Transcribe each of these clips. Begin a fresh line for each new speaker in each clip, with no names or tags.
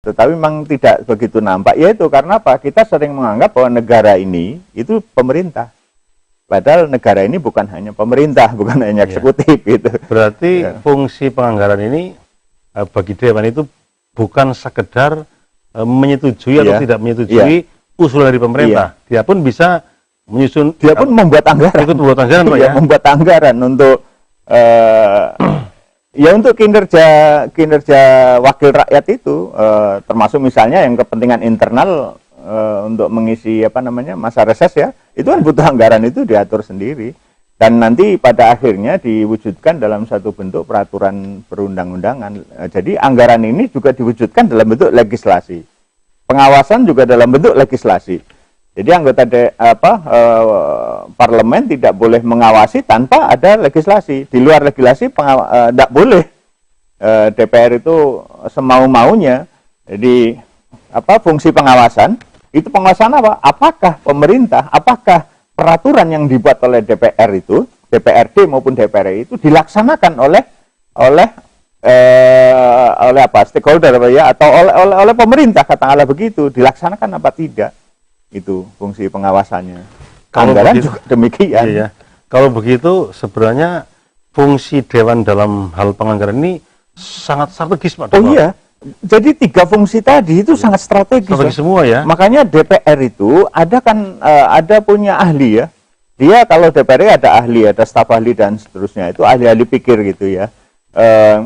Tetapi memang tidak begitu nampak, yaitu karena apa? Kita sering menganggap bahwa negara ini itu pemerintah. Padahal negara ini bukan hanya pemerintah, bukan hanya eksekutif gitu.
Berarti fungsi penganggaran ini bagi Dewan itu bukan sekedar menyetujui atau tidak menyetujui usulan dari pemerintah. Dia pun bisa menyusun,
dia pun membuat anggaran.
Ikut membuat anggaran, Pak, ya?
Membuat anggaran untuk ya untuk kinerja wakil rakyat itu, termasuk misalnya yang kepentingan internal untuk mengisi masa reses ya, itu kan butuh anggaran, itu diatur sendiri dan nanti pada akhirnya diwujudkan dalam satu bentuk peraturan perundang-undangan. Jadi anggaran ini juga diwujudkan dalam bentuk legislasi, pengawasan juga dalam bentuk legislasi. Jadi anggota parlemen tidak boleh mengawasi tanpa ada legislasi. Di luar legislasi tidak boleh. DPR itu semau-maunya. Jadi fungsi pengawasan itu pengawasan apa? Apakah pemerintah, apakah peraturan yang dibuat oleh DPR itu, DPRD maupun DPR itu dilaksanakan oleh stakeholder ya, atau oleh pemerintah, katakanlah begitu, dilaksanakan apa tidak? Itu fungsi pengawasannya. Anggaran juga demikian.
Iya. Kalau begitu sebenarnya fungsi Dewan dalam hal penganggaran ini sangat strategis, Pak.
Oh iya. Jadi 3 fungsi tadi itu sangat strategis.
Strategis semua ya.
Makanya DPR itu ada punya ahli ya. Dia kalau DPR ada ahli, ada staf ahli dan seterusnya, itu ahli-ahli pikir gitu ya.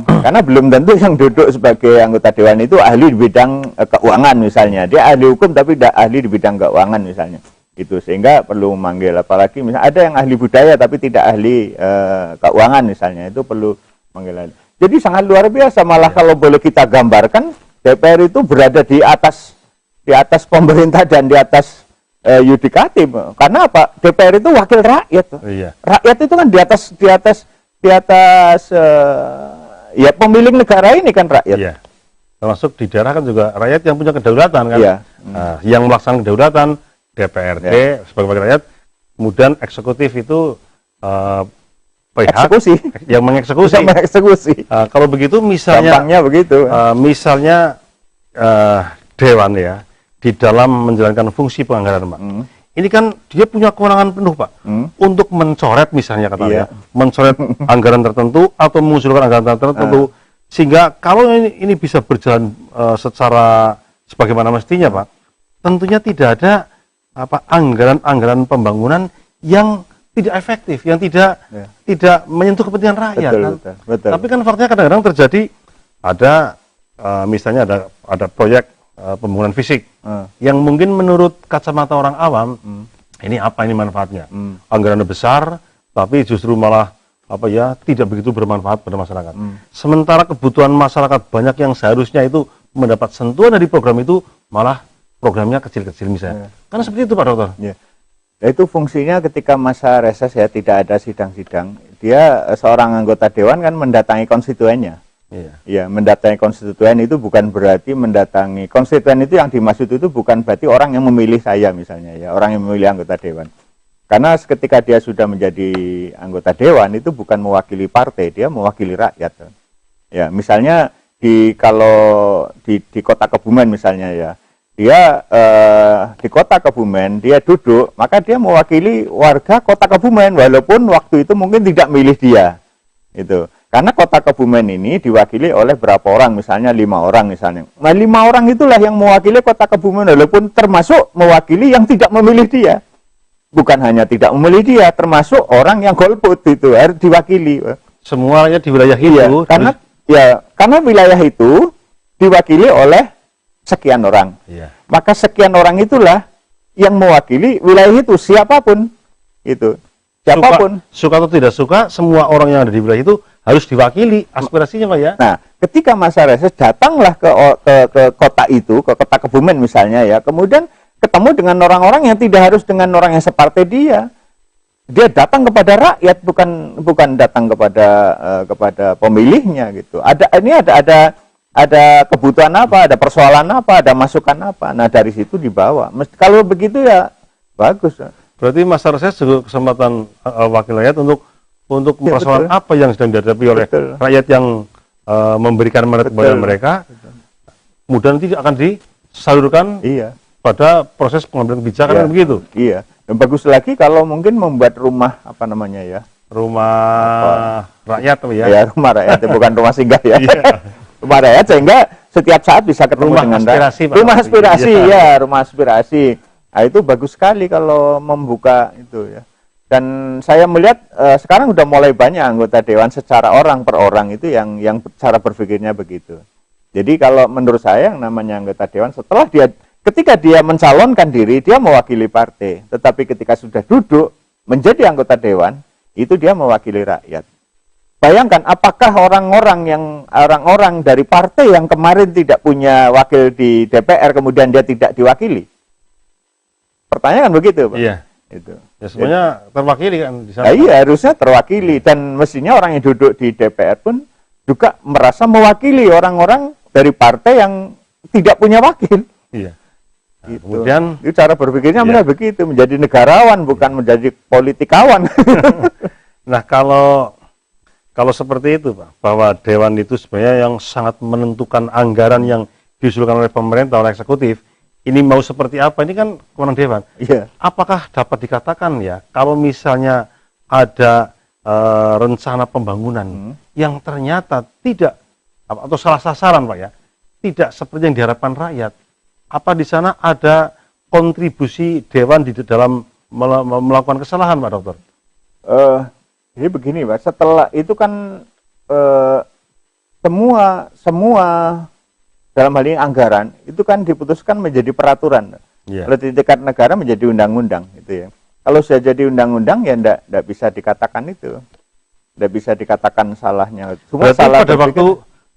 Karena belum tentu yang duduk sebagai anggota Dewan itu ahli di bidang keuangan misalnya. Dia ahli hukum tapi tidak ahli di bidang keuangan misalnya. Gitu, sehingga perlu memanggil, apalagi misalnya ada yang ahli budaya tapi tidak ahli keuangan misalnya, itu perlu manggil. Jadi sangat luar biasa, malah kalau boleh kita gambarkan, DPR itu berada di atas pemerintah dan di atas yudikatif. Karena apa? DPR itu wakil rakyat.
Iya.
Rakyat itu kan di atas ya pemilik negara ini kan rakyat.
Iya. Termasuk di daerah kan juga rakyat yang punya kedaulatan kan.
Iya.
Nah, yang melaksanakan kedaulatan DPRD sebagai wakil rakyat, kemudian eksekutif itu pihak
eksekusi
yang mengeksekusi. Kalau begitu misalnya
gampangnya begitu.
Misalnya Dewan ya di dalam menjalankan fungsi penganggaran, Pak. Ini kan dia punya kewenangan penuh, Pak, untuk mencoret misalnya katanya, mencoret anggaran tertentu atau mengusulkan anggaran tertentu, sehingga kalau ini bisa berjalan secara sebagaimana mestinya, Pak, tentunya tidak ada anggaran pembangunan yang tidak efektif, yang tidak menyentuh kepentingan rakyat. Betul. Tapi kan faktanya kadang-kadang terjadi ada misalnya ada proyek pembangunan fisik yang mungkin menurut kacamata orang awam ini manfaatnya, anggarannya besar tapi justru malah tidak begitu bermanfaat pada masyarakat. Sementara kebutuhan masyarakat banyak yang seharusnya itu mendapat sentuhan dari program itu, malah programnya kecil-kecil misalnya. Karena seperti itu, Pak Dokter.
Ya, itu fungsinya ketika masa reses ya, tidak ada sidang-sidang, dia seorang anggota Dewan kan mendatangi konstituennya. Ya, mendatangi konstituen itu bukan berarti mendatangi konstituen, itu yang dimaksud itu bukan berarti orang yang memilih saya misalnya ya, orang yang memilih anggota Dewan. Karena ketika dia sudah menjadi anggota Dewan itu bukan mewakili partai, dia mewakili rakyat. Ya, misalnya kalau di Kota Kebumen misalnya ya, dia di Kota Kebumen dia duduk, maka dia mewakili warga Kota Kebumen walaupun waktu itu mungkin tidak milih dia. Itu. Karena Kota Kebumen ini diwakili oleh berapa orang, misalnya 5 orang misalnya. Nah 5 orang itulah yang mewakili Kota Kebumen, walaupun termasuk mewakili yang tidak memilih dia. Bukan hanya tidak memilih dia, termasuk orang yang golput itu harus diwakili.
Semuanya di wilayah itu.
Karena wilayah itu diwakili oleh sekian orang. Maka sekian orang itulah yang mewakili wilayah itu, siapapun itu. Siapapun.
Suka atau tidak suka, semua orang yang ada di wilayah itu harus diwakili aspirasinya, Pak ya.
Nah, ketika masa reses datanglah ke kota itu, ke Kota Kebumen misalnya ya, kemudian ketemu dengan orang-orang yang tidak harus dengan orang yang separtai dia. Dia datang kepada rakyat, bukan datang kepada pemilihnya gitu. Ada kebutuhan apa, ada persoalan apa, ada masukan apa. Nah, dari situ dibawa. Kalau begitu ya bagus.
Berarti masa reses juga kesempatan wakil rakyat untuk persoalan apa yang sedang dihadapi oleh rakyat yang memberikan mandat kepada mereka. kemudian nanti akan disalurkan pada proses pengambilan kebijakan kan begitu.
Iya. Dan bagus lagi kalau mungkin membuat rumah apa namanya ya?
Rumah rakyat ya.
Ya, rumah rakyat, bukan rumah singgah ya. Rumah rakyat sehingga setiap saat bisa ketemu
rumah
dengan
aspirasi,
rumah aspirasi ya, rumah aspirasi. Nah, itu bagus sekali kalau membuka itu ya. Dan saya melihat sekarang udah mulai banyak anggota dewan secara orang per orang itu yang cara berpikirnya begitu. Jadi kalau menurut saya yang namanya anggota dewan ketika dia mencalonkan diri dia mewakili partai, tetapi ketika sudah duduk menjadi anggota dewan itu dia mewakili rakyat. Bayangkan apakah orang-orang dari partai yang kemarin tidak punya wakil di DPR kemudian dia tidak diwakili? Pertanyaan begitu, Pak.
Iya.
Itu.
Ya semuanya terwakili kan di sana.
Nah, iya, harusnya terwakili dan mestinya orang yang duduk di DPR pun juga merasa mewakili orang-orang dari partai yang tidak punya wakil.
Iya. Nah,
gitu.
Kemudian
itu cara berpikirnya mereka begitu, menjadi negarawan bukan menjadi politikawan.
Nah, kalau seperti itu, Pak, bahwa dewan itu sebenarnya yang sangat menentukan anggaran yang diusulkan oleh pemerintah, oleh eksekutif, ini mau seperti apa, ini kan kewenangan dewan.
Iya.
Apakah dapat dikatakan ya, kalau misalnya ada rencana pembangunan yang ternyata tidak, atau salah sasaran, Pak ya, tidak seperti yang diharapkan rakyat, apa di sana ada kontribusi dewan di dalam melakukan kesalahan, Pak Dokter?
Jadi begini, Pak, setelah itu kan semua dalam hal ini anggaran itu kan diputuskan menjadi peraturan. Kalau di tingkat negara menjadi undang-undang gitu ya. Kalau sudah jadi undang-undang ya enggak bisa dikatakan itu. Enggak bisa dikatakan salahnya. Cuma salah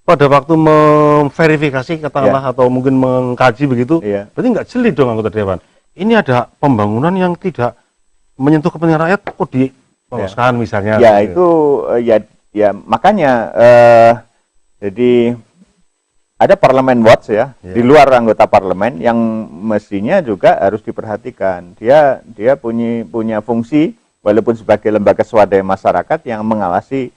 pada waktu memverifikasi katakanlah atau mungkin mengkaji begitu, berarti nggak jeli dong anggota dewan. Ini ada pembangunan yang tidak menyentuh kepentingan rakyat kok diloloskan misalnya.
Ya itu ya makanya jadi ada parlemen watch ya, di luar anggota parlemen yang mestinya juga harus diperhatikan. Dia punya fungsi walaupun sebagai lembaga swadaya masyarakat yang mengawasi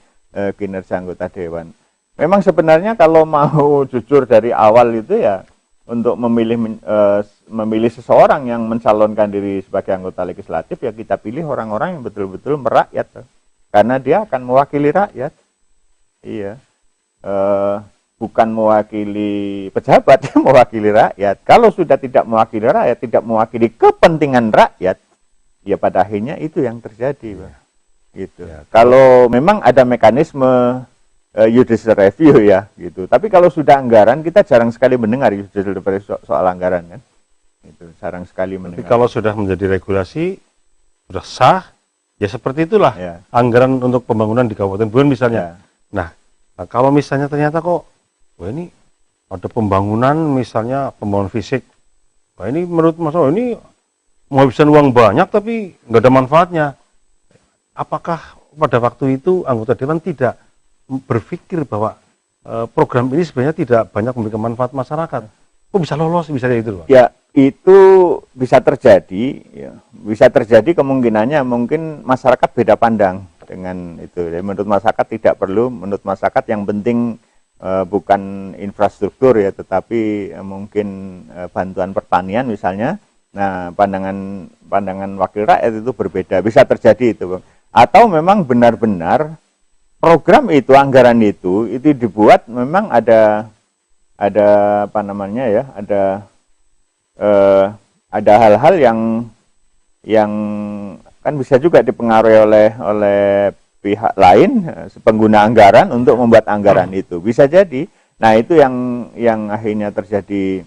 kinerja anggota dewan. Memang sebenarnya kalau mau jujur dari awal itu ya untuk memilih seseorang yang mencalonkan diri sebagai anggota legislatif ya kita pilih orang-orang yang betul-betul merakyat, karena dia akan mewakili rakyat. Iya. Bukan mewakili pejabat, mewakili rakyat. Kalau sudah tidak mewakili rakyat, tidak mewakili kepentingan rakyat, ya pada akhirnya itu yang terjadi, Pak. Gitu. Ya, kalau memang ada mekanisme judicial review ya, gitu. Tapi kalau sudah anggaran, kita jarang sekali mendengar judicial review soal anggaran kan. Itu jarang sekali mendengar.
Tapi kalau sudah menjadi regulasi, sudah sah, ya seperti itulah anggaran untuk pembangunan di Kabupaten Buin misalnya. Nah, kalau misalnya ternyata kok wah ini ada pembangunan misalnya pembangunan fisik, wah ini menurut Mas ini menghabiskan uang banyak tapi nggak ada manfaatnya. Apakah pada waktu itu anggota dewan tidak berpikir bahwa program ini sebenarnya tidak banyak memberikan manfaat masyarakat? Kok bisa lolos bisa kayak gitu, Pak? Ya
itu bisa terjadi, ya. Bisa terjadi kemungkinannya mungkin masyarakat beda pandang dengan itu. Jadi menurut masyarakat tidak perlu, menurut masyarakat yang penting bukan infrastruktur ya, tetapi mungkin bantuan pertanian misalnya. Nah, pandangan wakil rakyat itu berbeda, bisa terjadi itu, Bang. Atau memang benar-benar program itu, anggaran itu dibuat memang ada apa namanya ya, ada hal-hal yang kan bisa juga dipengaruhi oleh pihak lain, pengguna anggaran untuk membuat anggaran itu bisa jadi. Nah itu yang akhirnya terjadi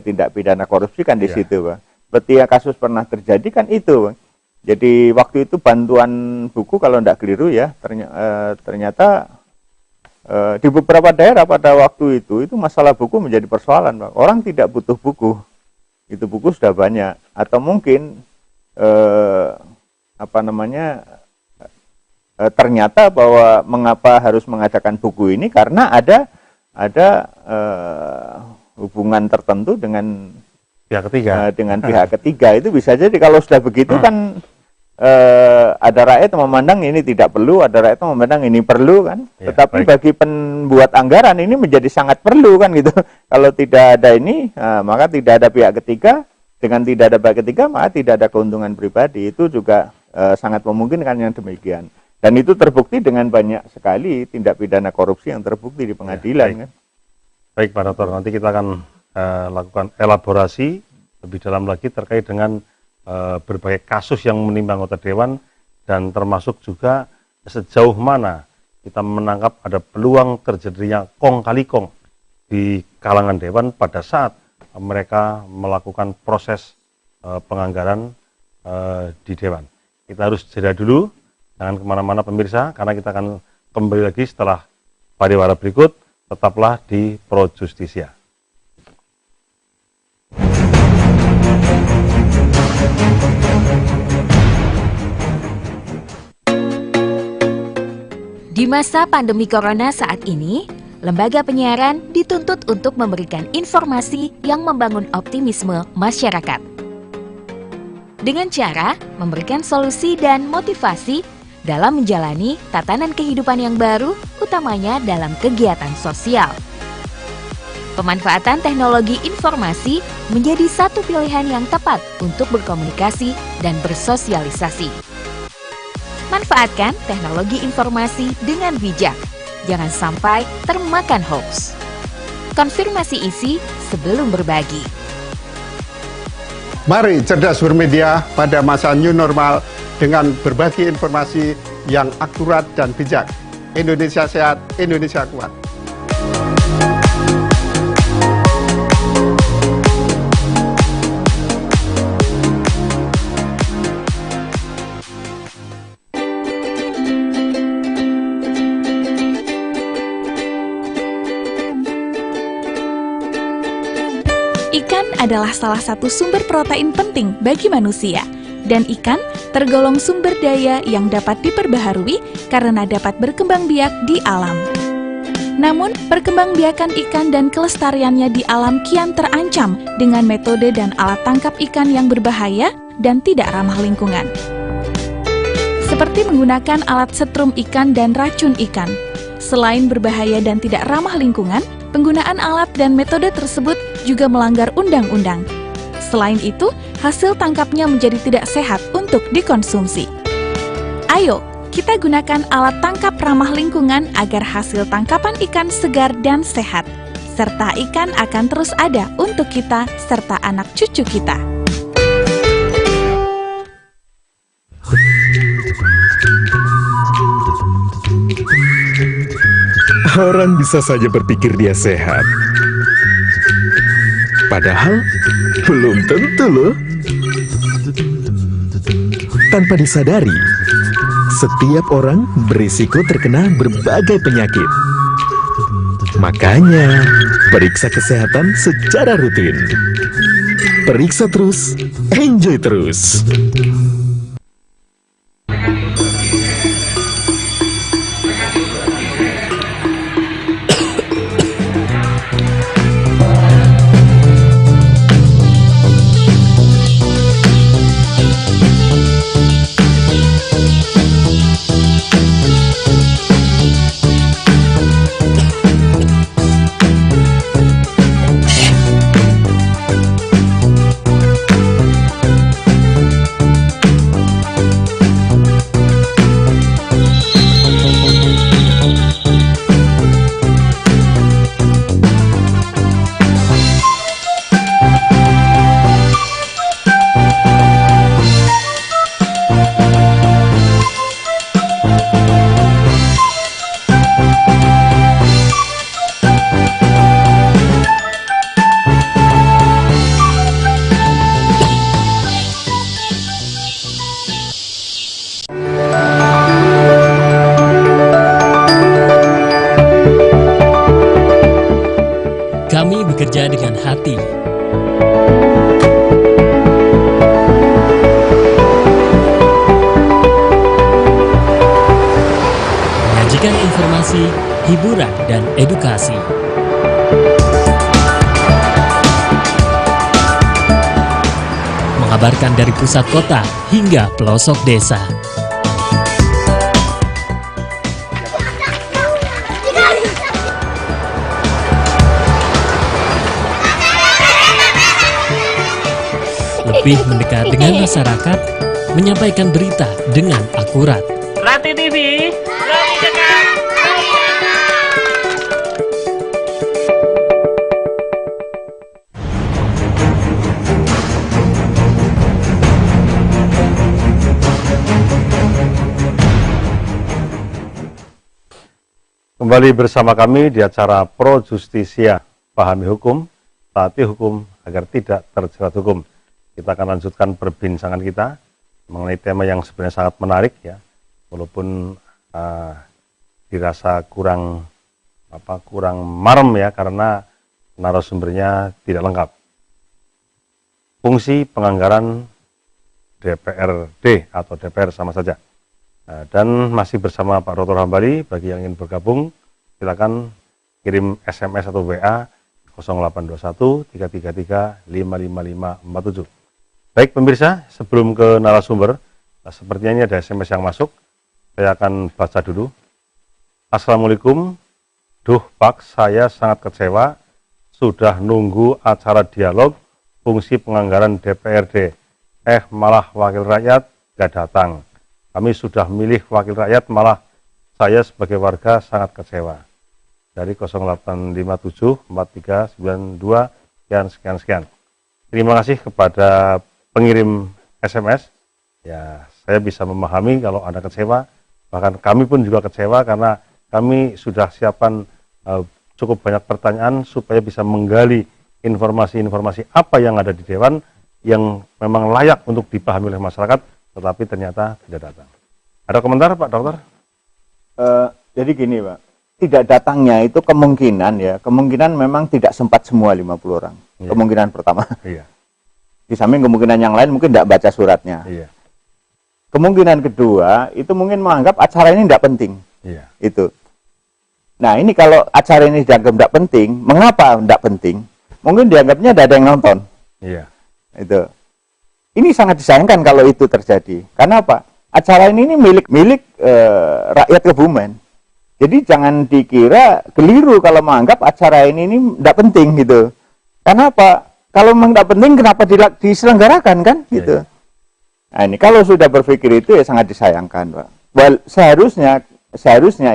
tindak pidana korupsi kan di situ, Pak. Seperti yang kasus pernah terjadi kan itu, Pak. Jadi waktu itu bantuan buku kalau tidak keliru ya ternyata di beberapa daerah pada waktu itu masalah buku menjadi persoalan, Pak. Orang tidak butuh buku, itu buku sudah banyak, atau mungkin apa namanya ternyata bahwa mengapa harus mengadakan buku ini karena ada hubungan tertentu dengan
pihak ketiga.
Dengan pihak ketiga. Itu bisa jadi kalau sudah begitu kan ada rakyat yang memandang ini tidak perlu, ada rakyat yang memandang ini perlu kan.
Ya,
tetapi bagi pembuat anggaran ini menjadi sangat perlu kan gitu. Kalau tidak ada ini, maka tidak ada pihak ketiga. Dengan tidak ada pihak ketiga, maka tidak ada keuntungan pribadi. Itu juga sangat memungkinkan yang demikian. Dan itu terbukti dengan banyak sekali tindak pidana korupsi yang terbukti di pengadilan
ya,
kan.
Baik Pak Dokter, nanti kita akan lakukan elaborasi lebih dalam lagi terkait dengan berbagai kasus yang menimpa anggota dewan, dan termasuk juga sejauh mana kita menangkap ada peluang terjadinya kong kali kong di kalangan dewan pada saat mereka melakukan proses penganggaran di dewan. Kita harus jeda dulu, jangan kemana-mana pemirsa, karena kita akan kembali lagi setelah pariwara berikut. Tetaplah di Pro Justisia.
Di masa pandemi corona saat ini, lembaga penyiaran dituntut untuk memberikan informasi yang membangun optimisme masyarakat. Dengan cara memberikan solusi dan motivasi dalam menjalani tatanan kehidupan yang baru, utamanya dalam kegiatan sosial. Pemanfaatan teknologi informasi menjadi satu pilihan yang tepat untuk berkomunikasi dan bersosialisasi. Manfaatkan teknologi informasi dengan bijak. Jangan sampai termakan hoax. Konfirmasi isi sebelum berbagi.
Mari cerdas bermedia pada masa new normal dengan berbagi informasi yang akurat dan bijak. Indonesia sehat, Indonesia kuat.
Ikan adalah salah satu sumber protein penting bagi manusia, dan ikan tergolong sumber daya yang dapat diperbaharui karena dapat berkembang biak di alam. Namun, perkembangbiakan ikan dan kelestariannya di alam kian terancam dengan metode dan alat tangkap ikan yang berbahaya dan tidak ramah lingkungan. Seperti menggunakan alat setrum ikan dan racun ikan. Selain berbahaya dan tidak ramah lingkungan, penggunaan alat dan metode tersebut juga melanggar undang-undang. Selain itu, hasil tangkapnya menjadi tidak sehat untuk dikonsumsi. Ayo, kita gunakan alat tangkap ramah lingkungan agar hasil tangkapan ikan segar dan sehat. Serta ikan akan terus ada untuk kita serta anak cucu kita.
Orang bisa saja berpikir dia sehat. Padahal belum tentu loh. Tanpa disadari, setiap orang berisiko terkena berbagai penyakit. Makanya, periksa kesehatan secara rutin. Periksa terus, enjoy terus.
Kami bekerja dengan hati. Menyajikan informasi, hiburan, dan edukasi. dikabarkan dari pusat kota hingga pelosok desa. Lebih mendekat dengan masyarakat, menyampaikan berita dengan akurat.
Rati TV, lebih dekat.
Kembali bersama kami di acara Pro Justisia, pahami hukum, taati hukum agar tidak terjerat hukum. Kita akan lanjutkan perbincangan kita mengenai tema yang sebenarnya sangat menarik ya, walaupun dirasa kurang marem ya karena narasumbernya tidak lengkap. Fungsi penganggaran DPRD atau DPR sama saja. Dan masih bersama Pak Dr. Hambali. Bagi yang ingin bergabung, silakan kirim SMS atau WA 0821 333 55547. Baik pemirsa, sebelum ke narasumber, sepertinya ini ada SMS yang masuk. Saya akan baca dulu. Assalamualaikum. Duh Pak, saya sangat kecewa. Sudah nunggu acara dialog fungsi penganggaran DPRD. Malah wakil rakyat gak datang. Kami sudah milih wakil rakyat, malah saya sebagai warga sangat kecewa. Dari 0857 4392 sekian. Terima kasih kepada pengirim SMS. Ya, saya bisa memahami kalau Anda kecewa. Bahkan kami pun juga kecewa karena kami sudah siapkan cukup banyak pertanyaan supaya bisa menggali informasi-informasi apa yang ada di Dewan yang memang layak untuk dipahami oleh masyarakat, tetapi ternyata tidak datang. Ada komentar Pak Dokter?
Jadi gini Pak, tidak datangnya itu kemungkinan memang tidak sempat semua 50 orang. Iya. Kemungkinan pertama. Iya. Di samping kemungkinan yang lain mungkin tidak baca suratnya. Iya. Kemungkinan kedua itu mungkin menganggap acara ini tidak penting. Iya. Itu. Nah ini kalau acara ini dianggap tidak penting, mengapa tidak penting? Mungkin dianggapnya tidak ada yang nonton. Iya. Itu. Ini sangat disayangkan kalau itu terjadi. Karena apa? Acara ini milik rakyat Kebumen. Jadi jangan dikira keliru kalau menganggap acara ini tidak penting gitu. Karena apa? Kalau memang tidak penting, kenapa diselenggarakan kan? Gitu. Nah ini kalau sudah berpikir itu ya sangat disayangkan, Pak. Well, seharusnya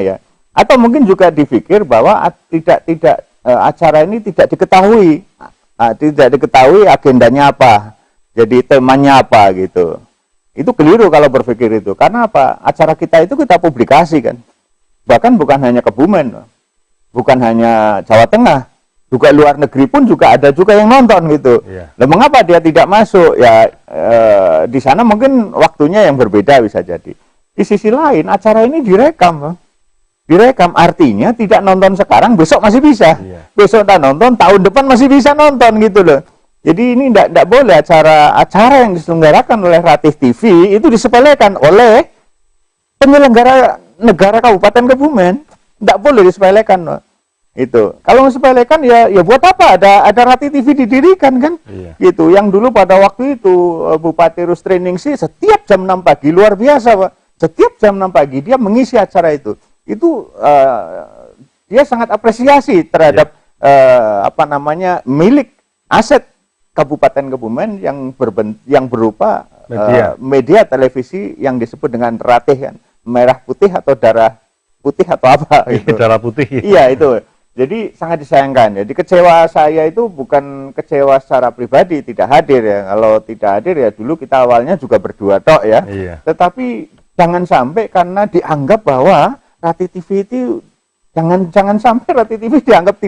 ya. Atau mungkin juga dipikir bahwa acara ini tidak diketahui agendanya apa. Jadi temanya apa gitu. Itu keliru kalau berpikir itu. Karena apa? Acara kita itu kita publikasi kan. Bahkan bukan hanya Kebumen, bukan hanya Jawa Tengah, juga luar negeri pun juga ada juga yang nonton gitu. Nah, mengapa dia tidak masuk? Ya di sana mungkin waktunya yang berbeda bisa jadi. Di sisi lain acara ini direkam, direkam artinya tidak nonton sekarang, besok masih bisa. Besok tak nonton, tahun depan masih bisa nonton gitu loh. Jadi ini tidak boleh acara yang diselenggarakan oleh Ratih TV itu disepelekan oleh penyelenggara negara Kabupaten Kebumen. Tidak boleh disepelekan, loh. Itu. Kalau disepelekan ya buat apa ada Ratih TV didirikan kan? Gitu. Yang dulu pada waktu itu Bupati Rustre Ningsih setiap jam 6 pagi luar biasa, Pak. Setiap jam 6 pagi dia mengisi acara itu. Itu dia sangat apresiasi terhadap milik aset Kabupaten Kebumen yang berupa media televisi yang disebut dengan Ratih kan, merah putih atau darah putih atau apa gitu.
Darah putih.
Iya itu. Jadi sangat disayangkan. Jadi kecewa saya itu bukan kecewa secara pribadi tidak hadir ya. Kalau tidak hadir ya dulu kita awalnya juga berdua tok ya. Iya. Tetapi jangan sampai karena dianggap bahwa Ratih TV itu jangan sampai Ratih TV dianggap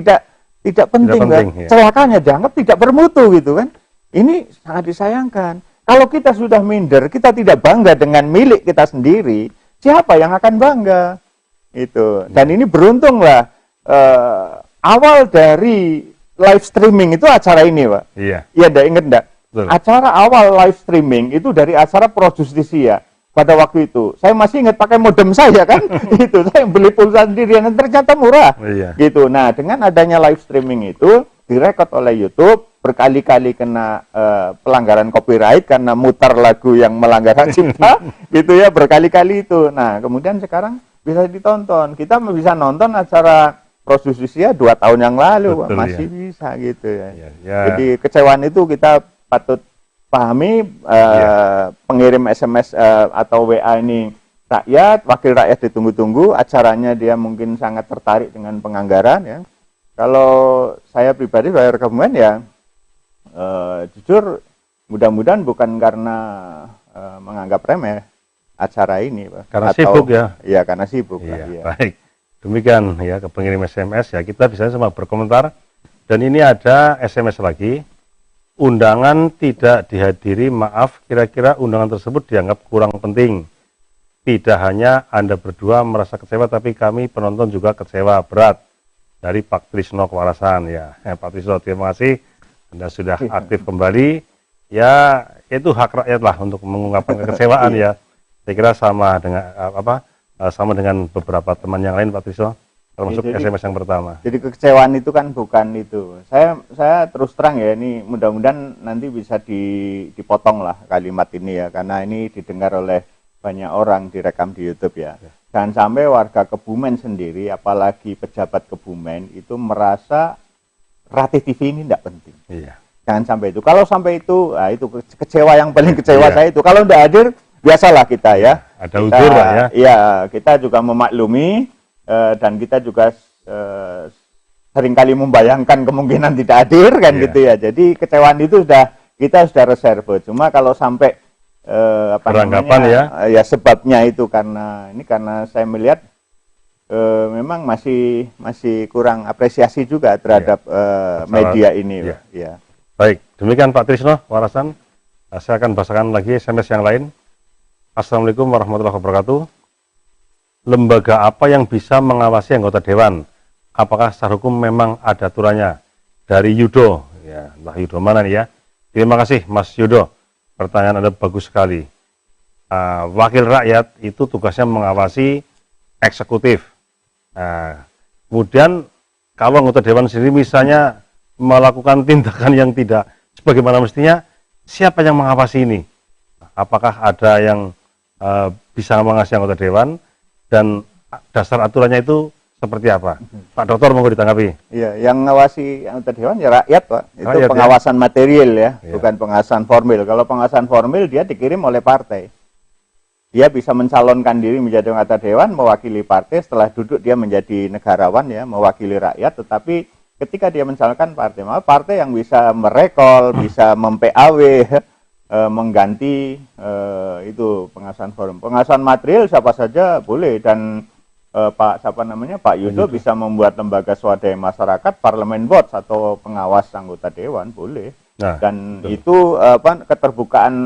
tidak penting, ya. Celakanya dianggap tidak bermutu gitu kan. Ini sangat disayangkan. Kalau kita sudah minder, kita tidak bangga dengan milik kita sendiri, siapa yang akan bangga? Itu. Dan ini beruntunglah awal dari live streaming itu acara ini, Pak. Iya. Iya, ingat enggak? Acara awal live streaming itu dari acara Pro Justisia. Pada waktu itu, saya masih ingat pakai modem saya kan, itu saya beli pulsa sendirian dan ternyata murah, gitu. Nah, dengan adanya live streaming itu, direkod oleh YouTube, berkali-kali kena pelanggaran copyright karena mutar lagu yang melanggar hak cipta, gitu ya, berkali-kali itu. Nah, kemudian sekarang bisa ditonton. Kita bisa nonton acara Prof. Justisia 2 tahun yang lalu,
betul,
masih
ya.
bisa gitu ya.
Ya.
Jadi kecewaan itu kita patut pahami. Pengirim SMS atau WA ini rakyat, wakil rakyat ditunggu-tunggu, acaranya dia mungkin sangat tertarik dengan penganggaran ya. Kalau saya pribadi sebagai kebumen ya, jujur mudah-mudahan bukan karena menganggap remeh acara ini, Pak.
Karena sibuk ya.
Iya, karena sibuk.
Iya,
Iya.
baik. Demikian ya ke pengirim SMS ya, kita bisa sama berkomentar. Dan ini ada SMS lagi. Undangan tidak dihadiri, maaf, kira-kira undangan tersebut dianggap kurang penting. Tidak hanya Anda berdua merasa kecewa, tapi kami penonton juga kecewa berat. Dari Pak Trisno Kewarasan ya. Pak Trisno, terima kasih Anda sudah aktif kembali. Ya, itu hak rakyat lah untuk mengungkapkan kekecewaan ya. Saya kira sama dengan sama dengan beberapa teman yang lain, Pak Trisno, termasuk
jadi,
SMS yang pertama.
Jadi kekecewaan itu kan bukan itu. Saya terus terang ya, ini mudah-mudahan nanti bisa dipotong lah kalimat ini ya, karena ini didengar oleh banyak orang, direkam di YouTube ya. Jangan sampai warga Kebumen sendiri, apalagi pejabat Kebumen itu merasa Ratih TV ini tidak penting.
Iya.
Jangan sampai itu. Kalau sampai itu, nah itu kecewa yang paling kecewa
Iya.
saya itu. Kalau tidak hadir, biasalah kita ya.
Ada udur lah ya.
Iya, kita juga memaklumi dan kita juga seringkali membayangkan kemungkinan tidak hadir kan
Iya.
gitu ya. Jadi kecewaan itu kita sudah reserve. Cuma kalau sampai
beranggapan ya.
Sebabnya itu karena saya melihat memang masih kurang apresiasi juga terhadap media ini.
Iya.
Ya.
Baik, demikian Pak Trisno Warasan. Saya akan bacakan lagi SMS yang lain. Assalamualaikum warahmatullahi wabarakatuh. Lembaga apa yang bisa mengawasi anggota dewan? Apakah secara hukum memang ada aturannya? Dari Yudo, ya, entah Yudo mana nih ya. Terima kasih Mas Yudo. Pertanyaan Anda bagus sekali. Wakil rakyat itu tugasnya mengawasi eksekutif. Kemudian kalau anggota dewan sendiri misalnya melakukan tindakan yang tidak sebagaimana mestinya, siapa yang mengawasi ini? Apakah ada yang bisa mengawasi anggota dewan, dan dasar aturannya itu seperti apa? Pak Dokter, monggo ditanggapi.
Iya, yang mengawasi anggota dewan ya rakyat, Pak. Itu
Rakyat,
pengawasan material ya,
Iya.
bukan pengawasan formil. Kalau pengawasan formil dia dikirim oleh partai. Dia bisa mencalonkan diri menjadi anggota dewan, mewakili partai, setelah duduk dia menjadi negarawan ya, mewakili rakyat, tetapi ketika dia mencalonkan partai, maka partai yang bisa merekol, bisa mem-PAW, mengganti itu pengawasan forum. Pengawasan material siapa saja boleh, dan Pak Yudo bisa membuat lembaga swadaya masyarakat, parlemen board atau pengawas anggota dewan boleh.
Nah,
Dan itu keterbukaan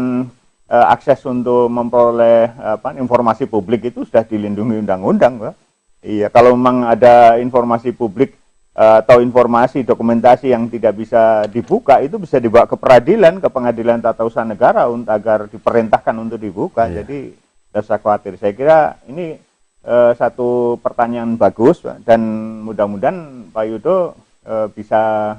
akses untuk memperoleh informasi publik itu sudah dilindungi undang-undang, Pak. Iya, kalau memang ada informasi publik atau informasi dokumentasi yang tidak bisa dibuka, itu bisa dibawa ke peradilan, ke pengadilan tata usaha negara agar diperintahkan untuk dibuka.
Iya.
Jadi tidak usah khawatir. Saya kira ini satu pertanyaan bagus, Pak. Dan mudah-mudahan Pak Yudo bisa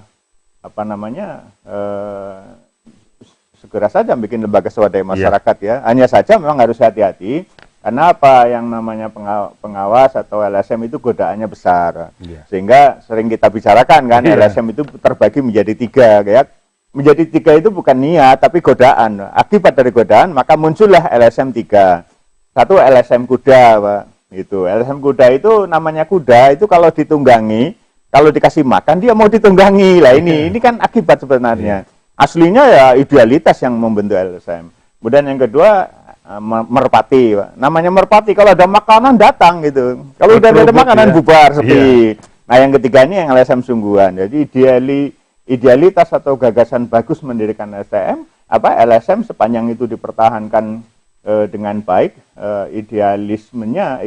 segera saja bikin lembaga swadaya masyarakat ya. Hanya saja memang harus hati-hati. Karena apa, yang namanya pengawas atau LSM itu godaannya besar.
Iya.
Sehingga sering kita bicarakan kan,
Iya.
LSM itu terbagi menjadi 3 ya. Menjadi 3 itu bukan niat tapi godaan. Akibat dari godaan maka muncullah LSM 3. Satu LSM kuda, Pak. Itu LSM kuda itu namanya kuda itu kalau ditunggangi, kalau dikasih makan dia mau ditunggangi. Lah ini kan akibat sebenarnya. Aslinya ya idealitas yang membentuk LSM. Kemudian yang kedua merpati, Pak. Namanya merpati, kalau ada makanan datang gitu. Kalau udah ada makanan bubar sepi. Nah, yang ketiga ini yang LSM sungguhan. Jadi idealitas atau gagasan bagus mendirikan LSM sepanjang itu dipertahankan dengan baik, idealismenya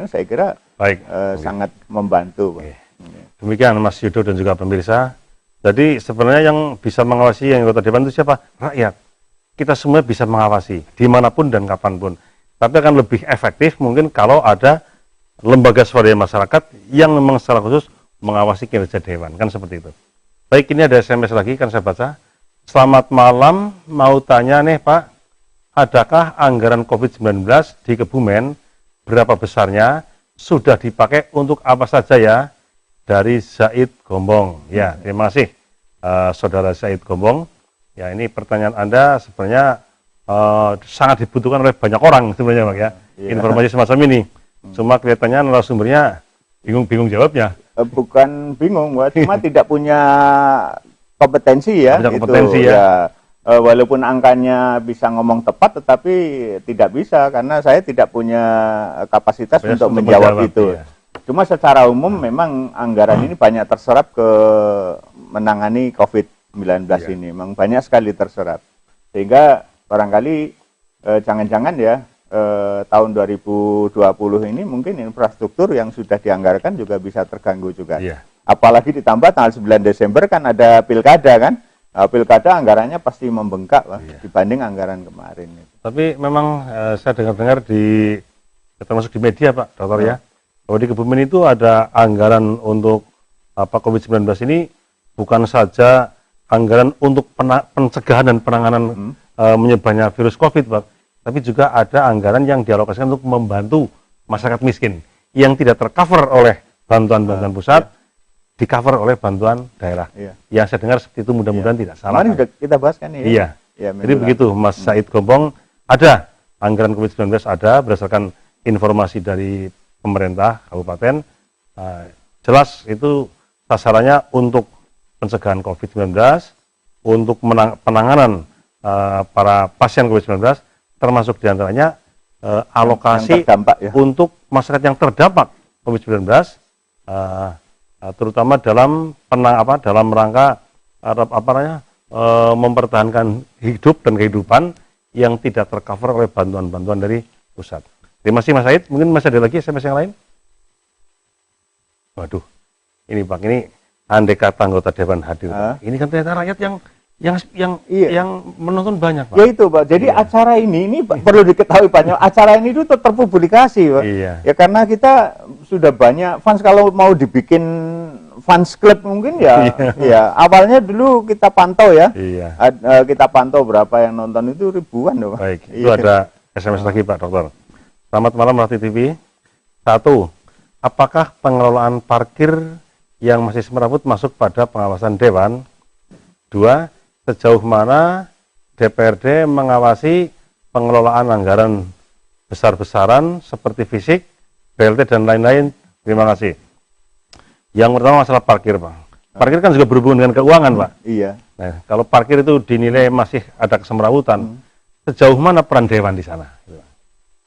saya kira
baik.
sangat membantu, Pak.
Demikian Mas Yudo dan juga pemirsa. Jadi sebenarnya yang bisa mengawasi anggota dewan itu siapa? Rakyat. Kita semua bisa mengawasi dimanapun dan kapanpun. Tapi akan lebih efektif mungkin kalau ada lembaga swadaya masyarakat yang memang secara khusus mengawasi kinerja Dewan, kan seperti itu. Baik, ini ada SMS lagi, kan saya baca. Selamat malam, mau tanya nih Pak, adakah anggaran COVID-19 di Kebumen, berapa besarnya, sudah dipakai untuk apa saja ya? Dari Zaid Gombong. Ya, terima kasih Saudara Zaid Gombong. Ya, ini pertanyaan Anda sebenarnya sangat dibutuhkan oleh banyak orang sebenarnya Pak ya. Informasi semacam ini. Cuma kelihatannya narasumbernya bingung jawabnya.
Bukan bingung, cuma tidak punya kompetensi ya.
Punya kompetensi ya.
Walaupun angkanya bisa ngomong tepat, tetapi tidak bisa karena saya tidak punya kapasitas untuk menjawab itu. Ya. Cuma secara umum memang anggaran ini banyak terserap ke menangani COVID-19 ini. Memang banyak sekali terserap. Sehingga barangkali jangan-jangan ya tahun 2020 ini mungkin infrastruktur yang sudah dianggarkan juga bisa terganggu juga. Apalagi ditambah tanggal 9 Desember kan ada pilkada kan. Pilkada anggarannya pasti membengkak dibanding anggaran kemarin.
Tapi memang saya dengar-dengar termasuk di media Pak Dokter ya, bahwa di Kebumen itu ada anggaran untuk COVID-19 ini bukan saja anggaran untuk pencegahan dan penanganan menyebarnya virus COVID Pak, tapi juga ada anggaran yang dialokasikan untuk membantu masyarakat miskin yang tidak tercover oleh bantuan-bantuan pusat, di-cover oleh bantuan daerah. Yang saya dengar seperti itu, mudah-mudahan tidak salah.
Kemarin sudah kita bahas kan ya?
Iya. Jadi begitu, Mas Zaid Gombong, ada anggaran COVID-19 ada berdasarkan informasi dari pemerintah kabupaten. Jelas itu sasarannya untuk pencegahan COVID-19, untuk penanganan para pasien COVID-19, termasuk diantaranya alokasi untuk masyarakat yang terdampak COVID-19, terutama dalam dalam rangka mempertahankan hidup dan kehidupan yang tidak tercover oleh bantuan-bantuan dari pusat. Terima kasih Mas Said. Mungkin masih ada lagi SMS yang lain? Waduh, ini Pak, ini andai kata anggota Dewan hadir. Ini kan ternyata rakyat yang menonton banyak Pak.
Ya itu Pak. Jadi acara ini perlu diketahui banyak. Acara ini itu terpublikasi Pak. Ya karena kita sudah banyak fans, kalau mau dibikin fans club mungkin ya. Awalnya dulu kita pantau ya. Kita pantau berapa yang nonton itu ribuan loh Pak.
Baik, itu ada SMS lagi Pak Dokter. Selamat malam Rati TV. 1. Apakah pengelolaan parkir yang masih semrawut masuk pada pengawasan Dewan? 2. Sejauh mana DPRD mengawasi pengelolaan anggaran besar-besaran seperti fisik, BLT dan lain-lain? Terima kasih. Yang pertama masalah parkir Pak. Parkir kan juga berhubungan dengan keuangan Pak. Nah, kalau parkir itu dinilai masih ada kesemrawutan, sejauh mana peran Dewan di sana?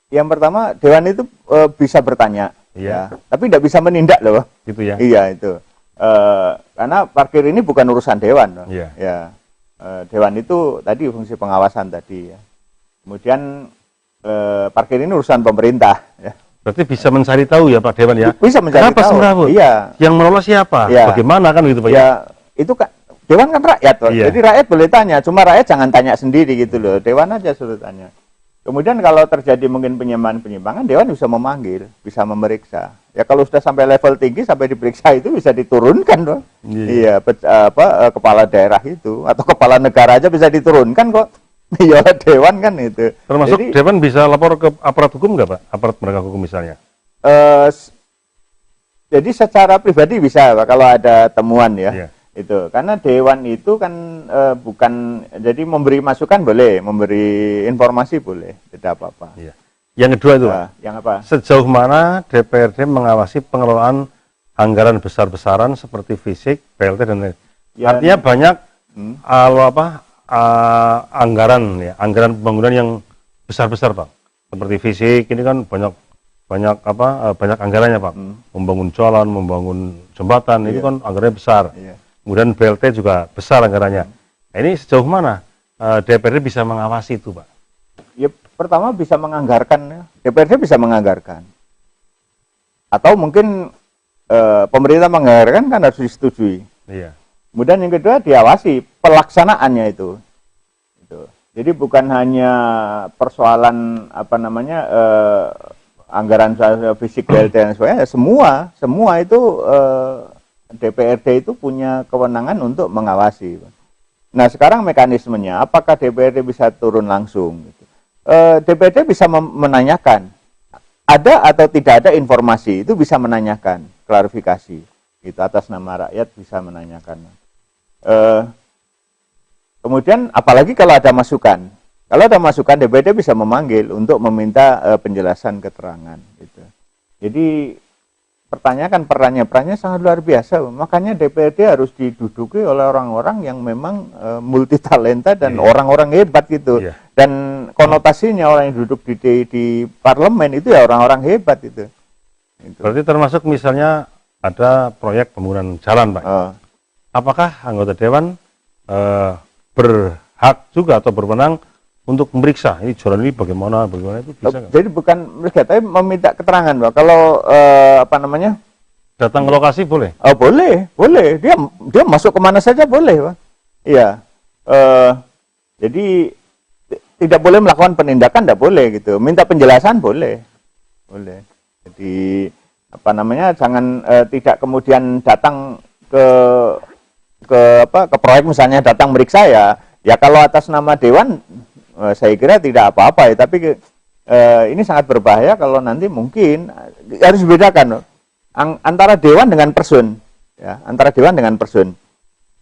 Yang pertama Dewan itu bisa bertanya, tapi tidak bisa menindak loh.
Gitu ya?
Iya itu. Karena parkir ini bukan urusan Dewan loh. Dewan itu tadi fungsi pengawasan tadi ya. Kemudian parkir ini urusan pemerintah ya.
Berarti bisa mencari tahu ya Pak Dewan ya?
Bisa mencari
tahu. Semrawut? Yang mengelola siapa? Bagaimana kan gitu Pak?
Itu kan Dewan kan rakyat loh. Jadi rakyat boleh tanya, cuma rakyat jangan tanya sendiri gitu loh. Dewan aja suruh tanya. Kemudian kalau terjadi mungkin penyimpangan, Dewan bisa memanggil, bisa memeriksa. Ya kalau sudah sampai level tinggi sampai diperiksa itu bisa diturunkan loh. Kepala daerah itu atau kepala negara aja bisa diturunkan kok. Ya Dewan kan itu.
Termasuk Dewan bisa lapor ke aparat hukum nggak Pak? Aparat penegak hukum misalnya?
Jadi secara pribadi bisa Pak, kalau ada temuan ya. Itu karena Dewan itu kan bukan, jadi memberi masukan boleh, memberi informasi boleh, tidak apa-apa.
Yang kedua itu Pak,
yang apa?
Sejauh mana DPRD mengawasi pengelolaan anggaran besar-besaran seperti fisik, BLT dan lain. Artinya banyak anggaran pembangunan yang besar-besar Pak, seperti fisik ini kan banyak anggarannya Pak, membangun jalan, membangun jembatan itu kan anggarannya besar. Kemudian BLT juga besar anggarannya. Ini sejauh mana DPRD bisa mengawasi itu Pak?
Ya pertama bisa menganggarkan ya. DPRD bisa menganggarkan. Atau mungkin pemerintah menganggarkan kan harus disetujui. Kemudian yang kedua diawasi pelaksanaannya itu. Jadi bukan hanya persoalan anggaran fisik BLT dan sebagainya, semua itu DPRD itu punya kewenangan untuk mengawasi. Nah sekarang mekanismenya, apakah DPRD bisa turun langsung? DPRD bisa menanyakan, ada atau tidak ada informasi, itu bisa menanyakan, klarifikasi. Itu atas nama rakyat bisa menanyakan. Kemudian apalagi kalau ada masukan. Kalau ada masukan, DPRD bisa memanggil untuk meminta penjelasan keterangan. Gitu. Jadi perannya sangat luar biasa. Makanya DPRD harus diduduki oleh orang-orang yang memang multi talenta dan orang-orang hebat gitu. Dan konotasinya orang yang duduk di parlemen itu ya orang-orang hebat itu.
Berarti termasuk misalnya ada proyek pembangunan jalan, Pak. Apakah anggota dewan berhak juga atau berwenang untuk memeriksa ini jalan ini bagaimana itu bisa nggak? Jadi
bukan mereka, tapi meminta keterangan, Pak. Kalau datang ke lokasi boleh? Oh boleh. Dia masuk kemana saja boleh, Pak. Iya. Jadi tidak boleh melakukan penindakan, tidak boleh gitu. Minta penjelasan boleh. Jadi jangan tidak kemudian datang ke proyek misalnya datang meriksa ya kalau atas nama dewan. Saya kira tidak apa-apa ya, tapi ini sangat berbahaya kalau nanti mungkin harus dibedakan antara dewan dengan person, ya, antara dewan dengan person.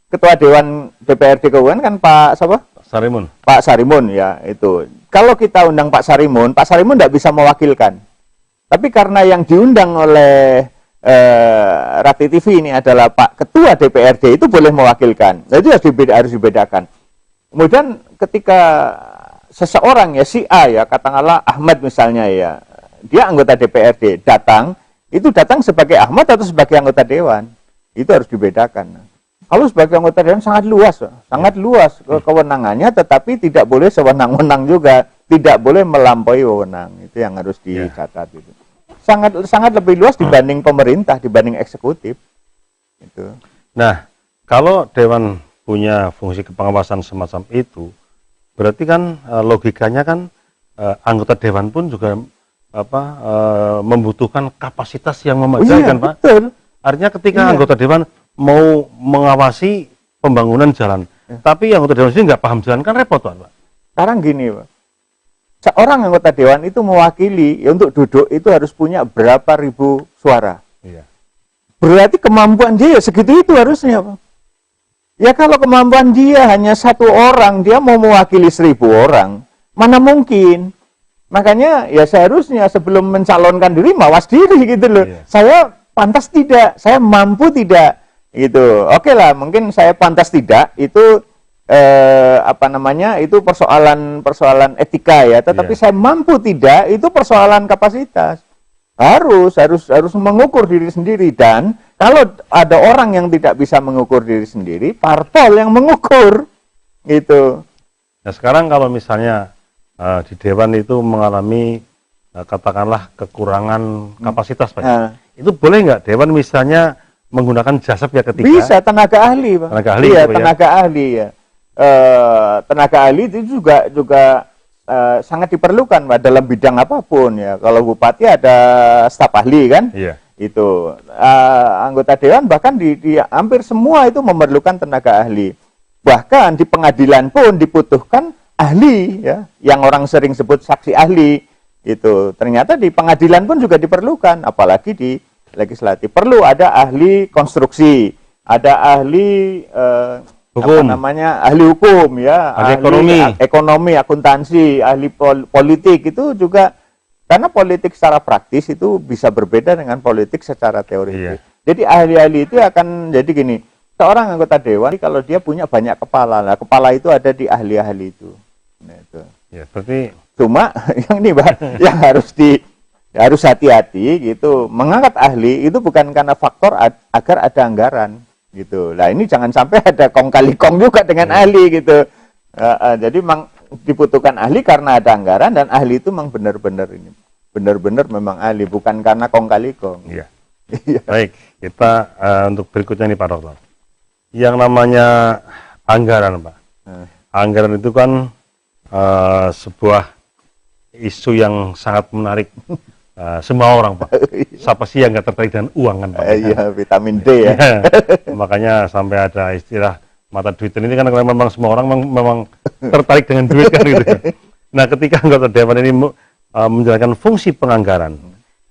Ketua Dewan DPRD Kabupaten kan Pak siapa?
Sarimun.
Pak Sarimun ya itu. Kalau kita undang Pak Sarimun tidak bisa mewakilkan. Tapi karena yang diundang oleh Rati TV ini adalah Pak Ketua DPRD itu boleh mewakilkan. Nah, itu harus dibedakan. Kemudian ketika seseorang ya si A ya katakanlah Ahmad misalnya ya dia anggota DPRD datang sebagai Ahmad atau sebagai anggota dewan itu harus dibedakan. Kalau sebagai anggota dewan sangat luas kewenangannya, tetapi tidak boleh sewenang-wenang juga, tidak boleh melampaui wewenang, itu yang harus dicatat itu. Sangat lebih luas dibanding pemerintah, dibanding eksekutif itu.
Nah kalau dewan punya fungsi kepengawasan semacam itu, berarti kan logikanya kan anggota dewan pun juga membutuhkan kapasitas yang memadai kan, Pak? Betul. Artinya ketika anggota dewan mau mengawasi pembangunan jalan, tapi anggota dewan sendiri nggak paham jalan kan repot, Pak?
Sekarang gini, Pak. Seorang anggota dewan itu mewakili ya untuk duduk itu harus punya berapa ribu suara. Iya. Berarti kemampuan dia segitu itu harusnya, Pak. Ya kalau kemampuan dia hanya 1 orang, dia mau mewakili 1000 orang, mana mungkin? Makanya ya seharusnya sebelum mencalonkan diri, mawas diri gitu loh. Saya pantas tidak, saya mampu tidak, gitu. Oke lah, mungkin saya pantas tidak, itu itu persoalan etika ya. Tetapi saya mampu tidak, itu persoalan kapasitas. Harus mengukur diri sendiri, dan kalau ada orang yang tidak bisa mengukur diri sendiri, parpol yang mengukur gitu.
Nah sekarang kalau misalnya di dewan itu mengalami katakanlah kekurangan kapasitas, Pak, itu boleh nggak dewan misalnya menggunakan jasa pihak ketiga?
Bisa, tenaga ahli, Pak.
Tenaga ahli,
iya, tenaga ahli ya. Tenaga ahli itu juga sangat diperlukan, Pak, dalam bidang apapun ya. Kalau bupati ada staf ahli kan, itu anggota dewan bahkan di hampir semua itu memerlukan tenaga ahli. Bahkan di pengadilan pun dibutuhkan ahli ya, yang orang sering sebut saksi ahli itu. Ternyata di pengadilan pun juga diperlukan, apalagi di legislatif. Perlu ada ahli konstruksi, ada ahli
hukum.
Ahli hukum ya, ahli ekonomi, akuntansi, ahli politik itu juga, karena politik secara praktis itu bisa berbeda dengan politik secara teoritis. Jadi ahli-ahli itu akan jadi gini, seorang anggota dewan kalau dia punya banyak kepala, nah kepala itu ada di ahli-ahli itu. Nah, itu.
Ya, berarti
cuma yang ini, Pak, yang harus hati-hati gitu. Mengangkat ahli itu bukan karena faktor agar ada anggaran. Gitu. Nah ini jangan sampai ada kong kali kong juga dengan ahli gitu. Jadi memang dibutuhkan ahli karena ada anggaran, dan ahli itu memang benar-benar memang ahli, bukan karena kong kali kong.
Iya. Baik, kita untuk berikutnya nih Pak Dokter. Yang namanya anggaran, Pak. Anggaran itu kan sebuah isu yang sangat menarik semua orang Pak. Siapa sih yang nggak tertarik dengan uang kan Pak?
Iya, vitamin D ya.
Makanya sampai ada istilah mata duit ini kan karena memang semua orang memang tertarik dengan duit kan gitu. Nah ketika anggota dewan ini menjalankan fungsi penganggaran,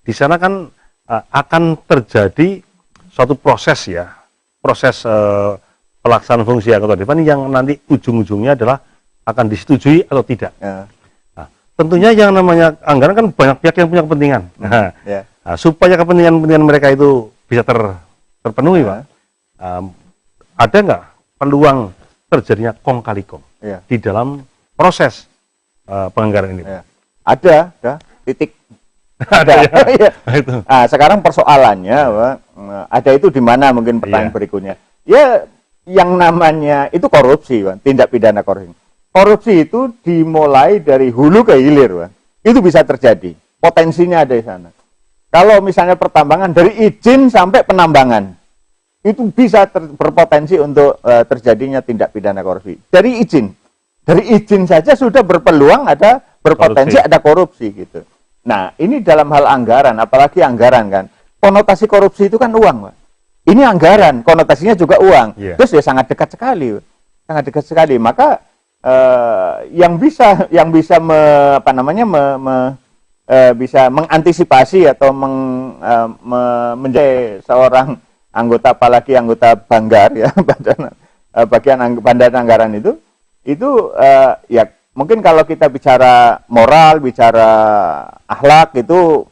di sana kan akan terjadi suatu proses ya, proses pelaksanaan fungsi anggota dewan yang nanti ujung-ujungnya adalah akan disetujui atau tidak.
Ya.
Nah, tentunya yang namanya anggaran kan banyak pihak yang punya kepentingan. Nah, supaya kepentingan mereka itu bisa terpenuhi, Pak, ada nggak peluang terjadinya kong kali kong di dalam proses penganggaran ini?
Ada, titik.
Ada ya. Itu.
Nah, sekarang persoalannya, Pak, ada itu di mana mungkin pertanyaan berikutnya? Ya, yang namanya itu korupsi, Pak, tindak pidana korupsi. Korupsi itu dimulai dari hulu ke hilir, Pak. Itu bisa terjadi. Potensinya ada di sana. Kalau misalnya pertambangan dari izin sampai penambangan, itu bisa berpotensi untuk terjadinya tindak pidana korupsi. Dari izin saja sudah berpeluang ada berpotensi ada korupsi gitu. Nah, ini dalam hal anggaran, apalagi anggaran kan. Konotasi korupsi itu kan uang, Pak. Ini anggaran, konotasinya juga uang. Terus ya sangat dekat sekali. Sangat dekat sekali. Maka yang bisa bisa mengantisipasi atau menjadi seorang anggota, apalagi anggota Banggar ya, bagian badan anggaran itu ya mungkin kalau kita bicara moral, bicara akhlak itu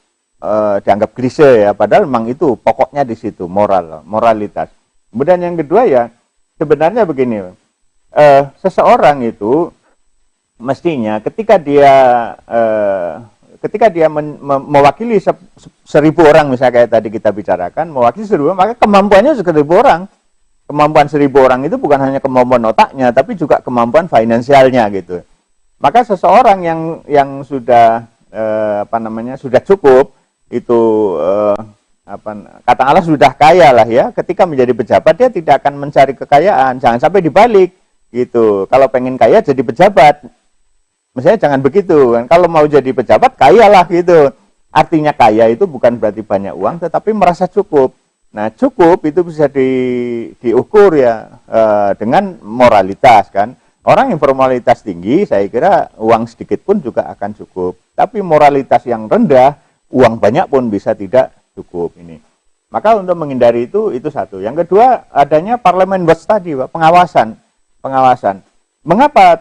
dianggap klise ya, padahal memang itu pokoknya di situ moralitas. Kemudian yang kedua ya sebenarnya begini. Seseorang itu mestinya ketika dia mewakili 1.000 orang misalnya kayak tadi kita bicarakan, mewakili 1.000 orang, maka kemampuannya 1.000 orang. Kemampuan 1.000 orang itu bukan hanya kemampuan otaknya, tapi juga kemampuan finansialnya gitu. Maka seseorang yang sudah sudah cukup itu katakanlah sudah kaya lah ya, ketika menjadi pejabat dia tidak akan mencari kekayaan, jangan sampai dibalik. Gitu. Kalau pengen kaya jadi pejabat, misalnya jangan begitu kan. Kalau mau jadi pejabat kayalah gitu. Artinya kaya itu bukan berarti banyak uang, tetapi merasa cukup. Nah cukup itu bisa diukur ya dengan moralitas kan. Orang yang formalitas tinggi, saya kira uang sedikit pun juga akan cukup. Tapi moralitas yang rendah, uang banyak pun bisa tidak cukup ini. Maka untuk menghindari itu satu. Yang kedua adanya parlemen watch tadi, Pak, pengawasan. Mengapa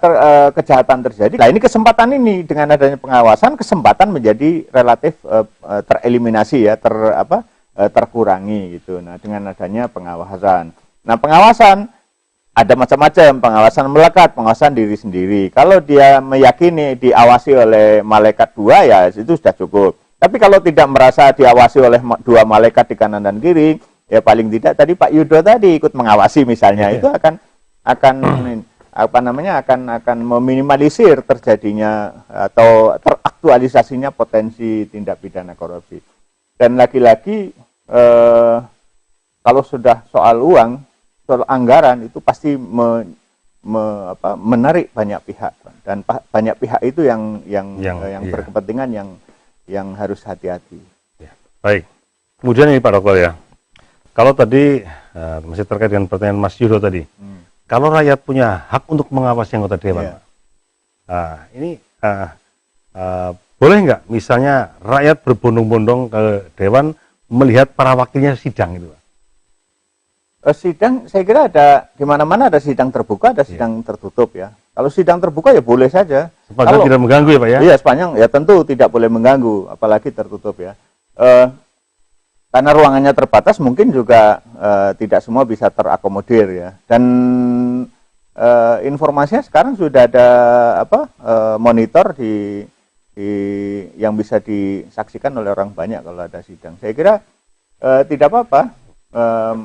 kejahatan terjadi? Nah ini kesempatan ini dengan adanya pengawasan, kesempatan menjadi relatif tereliminasi ya, terkurangi gitu. Nah dengan adanya pengawasan. Nah pengawasan ada macam-macam, pengawasan melekat, pengawasan diri sendiri. Kalau dia meyakini diawasi oleh malaikat 2 ya itu sudah cukup. Tapi kalau tidak merasa diawasi oleh 2 malaikat di kanan dan kiri, ya paling tidak tadi Pak Yudo tadi ikut mengawasi misalnya, itu akan meminimalisir terjadinya atau teraktualisasinya potensi tindak pidana korupsi. Dan lagi-lagi kalau sudah soal uang, soal anggaran itu pasti menarik banyak pihak, dan banyak pihak itu yang berkepentingan yang harus hati-hati.
Ya. Baik. Kemudian ini Pak Dokter ya. Kalau tadi masih terkait dengan pertanyaan Mas Yudo tadi. Kalau rakyat punya hak untuk mengawasi anggota dewan, ini boleh nggak misalnya rakyat berbondong-bondong ke dewan melihat para wakilnya sidang itu?
Sidang saya kira ada di mana-mana, ada sidang terbuka, ada sidang tertutup ya. Kalau sidang terbuka ya boleh saja.
Sepanjang tidak mengganggu ya Pak ya?
Iya, sepanjang ya tentu tidak boleh mengganggu, apalagi tertutup ya. Karena ruangannya terbatas, mungkin juga tidak semua bisa terakomodir ya. Dan informasinya sekarang sudah ada monitor yang bisa disaksikan oleh orang banyak kalau ada sidang. Saya kira tidak apa-apa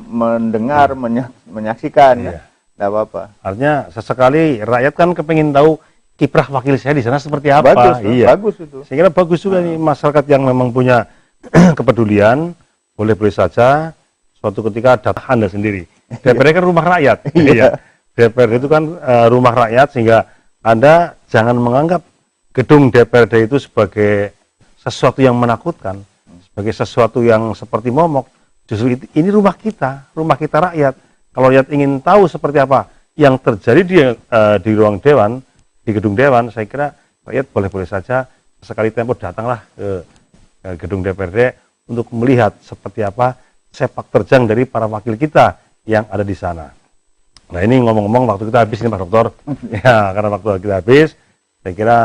mendengar, menyaksikan, ya. Tidak apa-apa.
Artinya sesekali rakyat kan kepengin tahu kiprah wakil saya di sana seperti apa.
Bagus itu.
Saya kira bagus juga nih masyarakat yang memang punya kepedulian. Boleh saja suatu ketika data Anda sendiri. DPR kan rumah rakyat. Iya. DPR itu kan rumah rakyat, sehingga Anda jangan menganggap gedung DPRD itu sebagai sesuatu yang menakutkan, sebagai sesuatu yang seperti momok. Justru ini rumah kita rakyat. Kalau rakyat ingin tahu seperti apa yang terjadi di ruang dewan, di gedung dewan, saya kira rakyat boleh-boleh saja sekali tempo datanglah ke gedung DPRD untuk melihat seperti apa sepak terjang dari para wakil kita yang ada di sana. Nah ini ngomong-ngomong waktu kita habis ini Pak Dokter, ya karena waktu kita habis, saya kira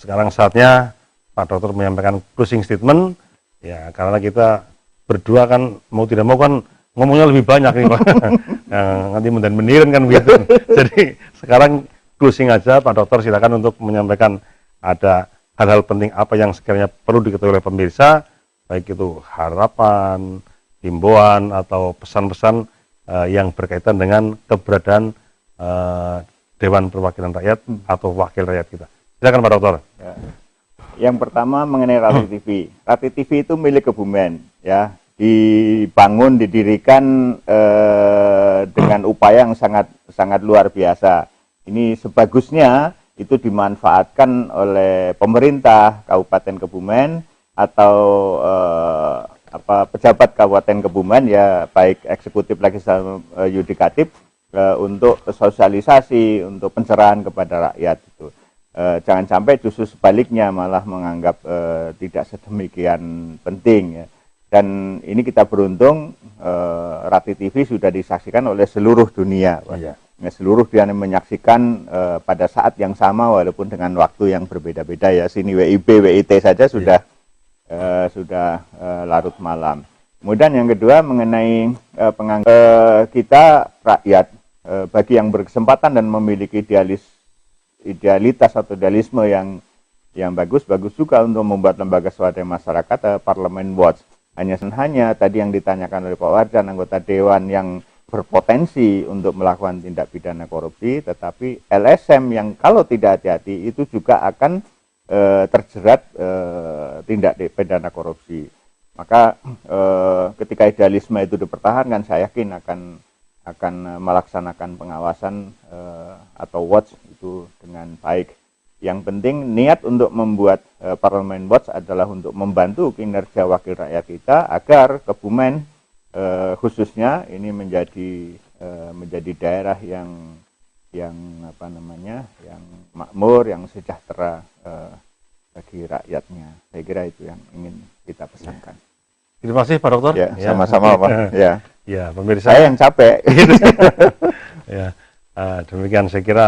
sekarang saatnya Pak Dokter menyampaikan closing statement, ya karena kita berdua kan mau tidak mau kan ngomongnya lebih banyak nih Pak, nanti menirin kan begitu. Jadi sekarang closing aja Pak Dokter, silakan untuk menyampaikan ada hal-hal penting apa yang sekiranya perlu diketahui oleh pemirsa, baik itu harapan, himbauan atau pesan-pesan yang berkaitan dengan keberadaan Dewan Perwakilan Rakyat atau wakil rakyat kita. Silakan Pak Dokter.
Ya. Yang pertama mengenai Rati TV. Rati TV itu milik Kebumen, ya, dibangun, didirikan dengan upaya yang sangat luar biasa. Ini sebagusnya itu dimanfaatkan oleh pemerintah Kabupaten Kebumen atau pejabat Kabupaten Kebumen, ya baik eksekutif, legislatif, yudikatif, untuk sosialisasi, untuk pencerahan kepada rakyat itu. Jangan sampai justru sebaliknya malah menganggap tidak sedemikian penting, ya. Dan ini kita beruntung Rati TV sudah disaksikan oleh seluruh dunia, Pak. Ya, seluruh dunia menyaksikan pada saat yang sama walaupun dengan waktu yang berbeda-beda, ya. Sini WIB, WIT saja sudah larut malam. Kemudian yang kedua mengenai kita rakyat, bagi yang berkesempatan dan memiliki idealitas atau idealisme yang bagus juga untuk membuat lembaga swadaya masyarakat, Parlemen Watch. Hanya tadi yang ditanyakan oleh Pak Wardan, anggota dewan yang berpotensi untuk melakukan tindak pidana korupsi, tetapi LSM yang kalau tidak hati-hati itu juga akan terjerat tindak pidana korupsi. Maka ketika idealisme itu dipertahankan, saya yakin akan melaksanakan pengawasan atau watch itu dengan baik. Yang penting niat untuk membuat Parlemen Watch adalah untuk membantu kinerja wakil rakyat kita agar Kebumen khususnya ini menjadi daerah yang makmur, yang sejahtera bagi rakyatnya. Saya kira itu yang ingin kita pesankan.
Terima kasih Pak Dokter.
Ya, sama-sama Pak. Ya.
Ya, pemirsa.
Saya yang capek.
Ya, demikian saya kira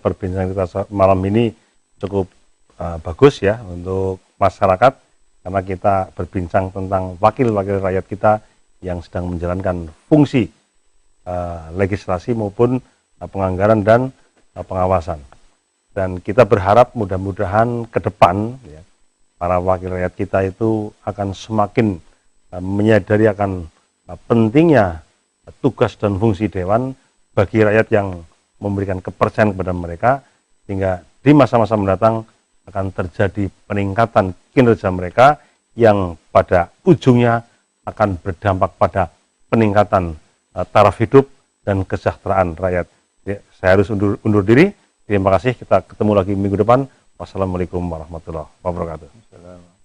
perbincangan kita malam ini cukup bagus ya untuk masyarakat, karena kita berbincang tentang wakil-wakil rakyat kita yang sedang menjalankan fungsi legislasi maupun penganggaran dan pengawasan. Dan kita berharap mudah-mudahan ke depan ya, para wakil rakyat kita itu akan semakin menyadari akan pentingnya tugas dan fungsi dewan bagi rakyat yang memberikan kepercayaan kepada mereka, sehingga di masa-masa mendatang akan terjadi peningkatan kinerja mereka yang pada ujungnya akan berdampak pada peningkatan taraf hidup dan kesejahteraan rakyat. Ya, saya harus undur diri. Terima kasih, kita ketemu lagi minggu depan. Wassalamualaikum warahmatullahi wabarakatuh.